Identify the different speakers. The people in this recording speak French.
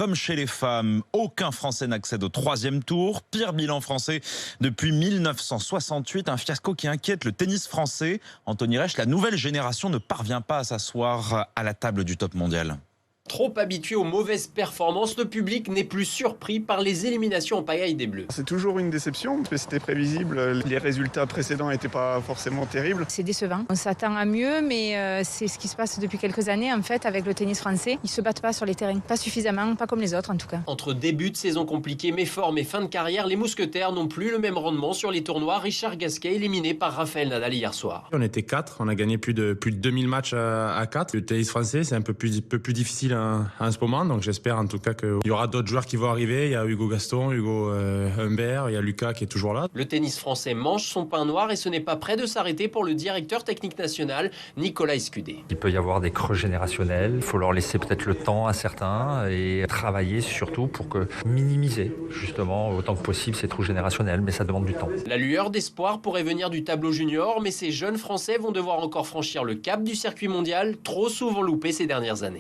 Speaker 1: comme chez les femmes, aucun Français n'accède au troisième tour. Pire bilan français depuis 1968, un fiasco qui inquiète le tennis français. Anthony Reich, la nouvelle génération ne parvient pas à s'asseoir à la table du top mondial.
Speaker 2: Trop habitué aux mauvaises performances, le public n'est plus surpris par les éliminations en pagaille des Bleus.
Speaker 3: C'est toujours une déception, mais c'était prévisible. Les résultats précédents n'étaient pas forcément terribles.
Speaker 4: C'est décevant. On s'attend à mieux, mais c'est ce qui se passe depuis quelques années en fait avec le tennis français. Ils se battent pas sur les terrains, pas suffisamment, pas comme les autres en tout cas.
Speaker 2: Entre début de saison compliqué, mais forme et fin de carrière, les mousquetaires n'ont plus le même rendement sur les tournois. Richard Gasquet éliminé par Rafael Nadal hier soir.
Speaker 5: On était 4, on a gagné plus de 2000 matchs à 4. Le tennis français, c'est un peu plus difficile en ce moment, donc j'espère en tout cas qu'il y aura d'autres joueurs qui vont arriver. Il y a Hugo Gaston, Hugo Humbert, il y a Lucas qui est toujours là.
Speaker 2: Le tennis français mange son pain noir et ce n'est pas prêt de s'arrêter pour le directeur technique national, Nicolas Escudé.
Speaker 6: Il peut y avoir des creux générationnels, il faut leur laisser peut-être le temps à certains et travailler surtout pour minimiser justement autant que possible ces trous générationnels, mais ça demande du temps.
Speaker 2: La lueur d'espoir pourrait venir du tableau junior, mais ces jeunes Français vont devoir encore franchir le cap du circuit mondial, trop souvent loupé ces dernières années.